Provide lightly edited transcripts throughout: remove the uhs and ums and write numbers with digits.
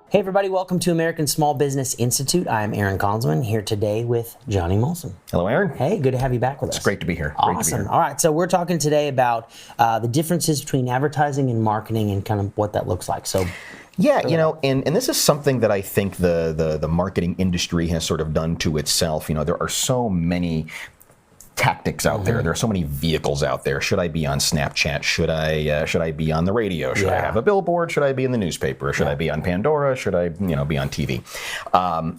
Hey everybody, welcome to American Small Business Institute. I'm Aaron Consman, here today with Johnny Molson. Hello, Aaron. Hey, good to have you back with us. It's great to be here. Awesome. All right, so we're talking today about the differences between advertising and marketing and kind of what that looks like. So. Yeah, you know, and this is something that I think the marketing industry has sort of done to itself. You know, there are so many tactics out there. There are so many vehicles out there. Should I be on Snapchat? Should I be on the radio? Should I have a billboard? Should I be in the newspaper? Should I be on Pandora? Should I, be on TV?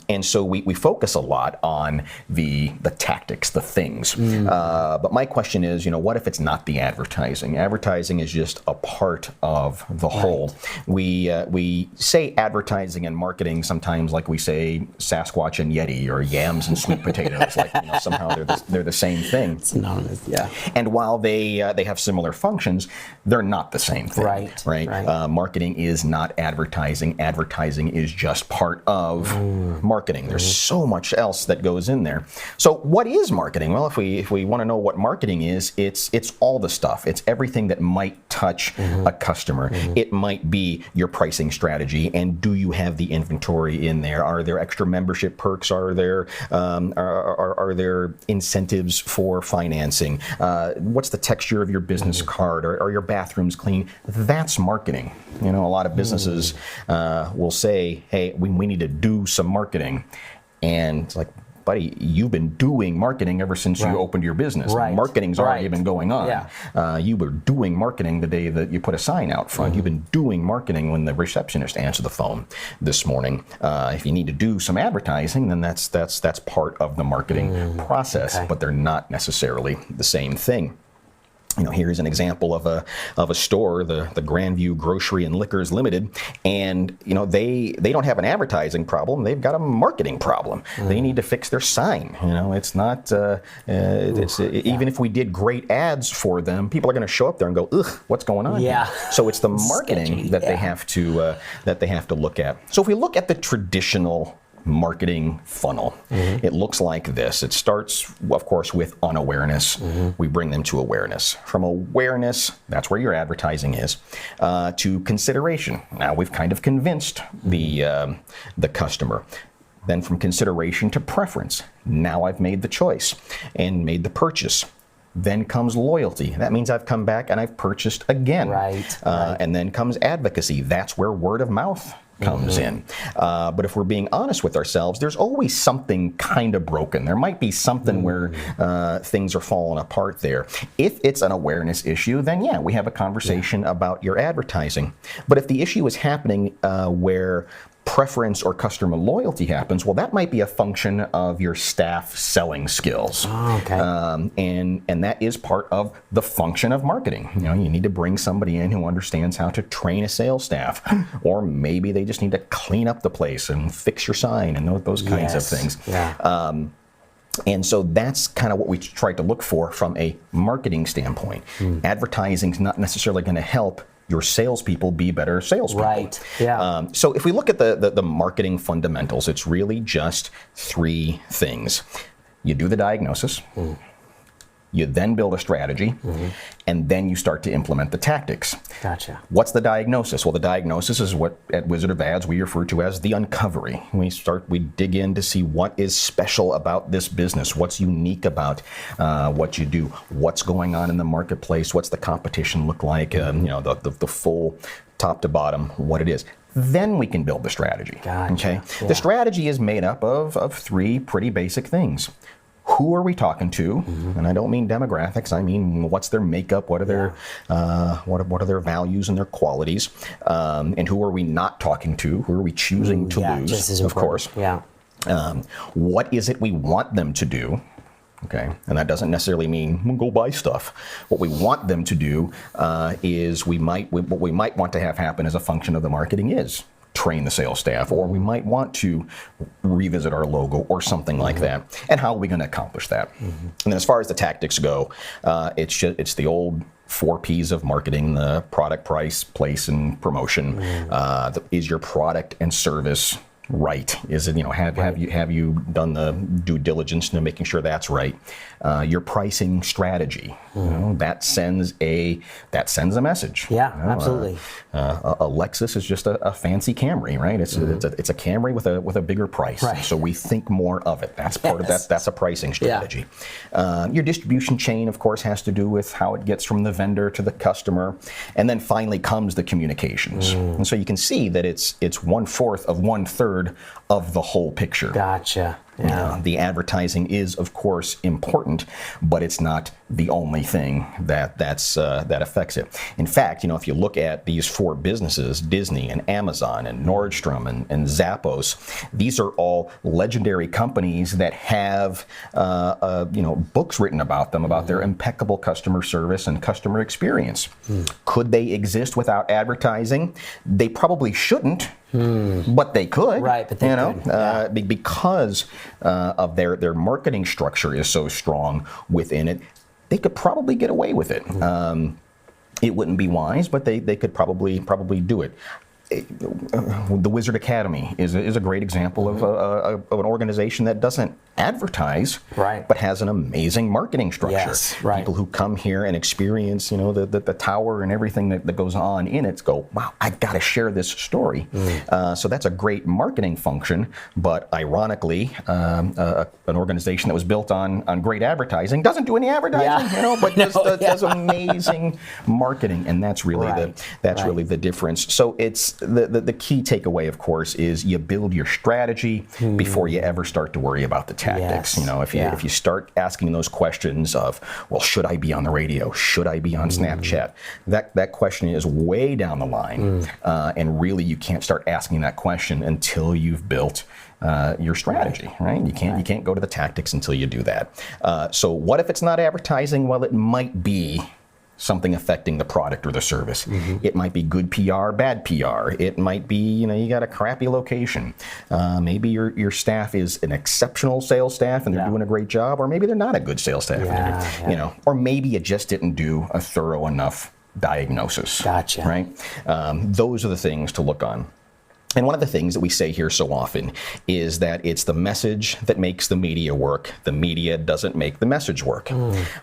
And so we focus a lot on the tactics, the things. But my question is, what if it's not the advertising? Advertising is just a part of the whole. We say advertising and marketing sometimes like we say Sasquatch and Yeti or yams and sweet potatoes. Like somehow they're the same thing. It's synonymous, yeah. And while they have similar functions, they're not the same thing. Right. Marketing is not advertising. Advertising is just part of marketing. There's so much else that goes in there. So what is marketing? Well, if we want to know what marketing is, it's all the stuff. It's everything that might touch a customer. It might be your pricing strategy, and do you have the inventory in there? Are there extra membership perks? Are there incentives for financing? What's the texture of your business card? Are your bathrooms clean? That's marketing. A lot of businesses will say, hey, we need to do some marketing. And it's like, buddy, you've been doing marketing ever since you opened your business. Marketing's already been going on. You were doing marketing the day that you put a sign out front. You've been doing marketing when the receptionist answered the phone this morning. If you need to do some advertising, then that's part of the marketing process, but they're not necessarily the same thing. Here's an example of a store, the Grandview Grocery and Liquors Limited, and they don't have an advertising problem; they've got a marketing problem. They need to fix their sign. It's not. Even if we did great ads for them, people are going to show up there and go, "Ugh, what's going on?" Yeah. Here? So it's the marketing that they have to look at. So if we look at the traditional marketing funnel, it looks like this. It starts, of course, with unawareness. We bring them to awareness. From awareness, that's where your advertising is, to consideration. Now we've kind of convinced the customer. Then from consideration to preference. Now I've made the choice and made the purchase. Then comes loyalty. That means I've come back and I've purchased again. And then comes advocacy. That's where word of mouth comes in. But if we're being honest with ourselves, there's always something kind of broken. There might be something where things are falling apart there. If it's an awareness issue, then we have a conversation about your advertising. But if the issue is happening where preference or customer loyalty happens, well, that might be a function of your staff selling skills. And that is part of the function of marketing. You need to bring somebody in who understands how to train a sales staff, or maybe they just need to clean up the place and fix your sign and those kinds of things. And so that's kind of what we try to look for from a marketing standpoint. Advertising's not necessarily going to help your salespeople be better salespeople. So if we look at the marketing fundamentals, it's really just three things. You do the diagnosis, you then build a strategy, and then you start to implement the tactics. Gotcha. What's the diagnosis? Well, the diagnosis is what at Wizard of Ads we refer to as the uncovery. We dig in to see what is special about this business, what's unique about what you do, what's going on in the marketplace, what's the competition look like, the full top to bottom, what it is. Then we can build the strategy. The strategy is made up of three pretty basic things. Who are we talking to? And I don't mean demographics. I mean, what's their makeup? What are their what are their values and their qualities? And who are we not talking to? Who are we choosing to lose? Just as of course. What is it we want them to do? And that doesn't necessarily mean go buy stuff. What we want them to do is what we might want to have happen as a function of the marketing is train the sales staff, or we might want to revisit our logo or something like that. And how are we going to accomplish that? And then as far as the tactics go, it's the old 4 P's of marketing: the product, price, place, and promotion. Is your product and service right? Is it, have you done the due diligence to making sure that's right? Your pricing strategy, that sends a message. Yeah, absolutely. A Lexus is just a fancy Camry, right? It's a Camry with a bigger price. Right. So we think more of it. That's part of that. That's a pricing strategy. Your distribution chain, of course, has to do with how it gets from the vendor to the customer, and then finally comes the communications. And so you can see that it's 1/4 of 1/3 of the whole picture. Gotcha. Yeah. The advertising is, of course, important, but it's not the only thing that affects it. In fact, if you look at these 4 businesses, Disney and Amazon and Nordstrom and Zappos, these are all legendary companies that have books written about them, about their impeccable customer service and customer experience. Could they exist without advertising? They probably shouldn't. But they could, right? But they could. Because of their marketing structure is so strong within it. They could probably get away with it. It wouldn't be wise, but they could probably do it. The Wizard Academy is a great example of an organization that doesn't advertise, right, but has an amazing marketing structure. Yes, right. People who come here and experience, the tower and everything that goes on in it, go, wow, I got to share this story. So that's a great marketing function. But ironically, an organization that was built on great advertising doesn't do any advertising, but does amazing marketing, and that's really really the difference. So it's the key takeaway, of course, is you build your strategy before you ever start to worry about the tactics. If you start asking those questions of, well, should I be on the radio? Should I be on Snapchat? That question is way down the line, and really you can't start asking that question until you've built your strategy, right? You can't go to the tactics until you do that. So what if it's not advertising? Well, it might be something affecting the product or the service. It might be good PR, bad PR. It might be, you got a crappy location. Maybe your staff is an exceptional sales staff and they're doing a great job, or maybe they're not a good sales staff. Or maybe you just didn't do a thorough enough diagnosis. Gotcha. Right? Those are the things to look on. And one of the things that we say here so often is that it's the message that makes the media work. The media doesn't make the message work.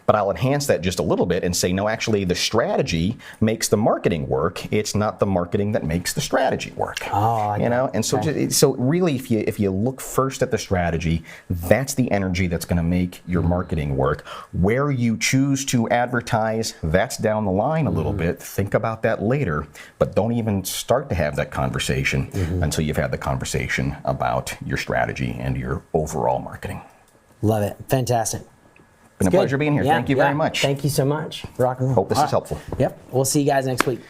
But I'll enhance that just a little bit and say, no, actually the strategy makes the marketing work. It's not the marketing that makes the strategy work. And so really if you look first at the strategy, that's the energy that's going to make your marketing work. Where you choose to advertise, that's down the line a little bit. Think about that later, but don't even start to have that conversation until you've had the conversation about your strategy and your overall marketing. Love it. Fantastic. Been a pleasure being here. Thank you very much. Thank you so much. Rock and roll. Hope this is helpful. Yep. We'll see you guys next week.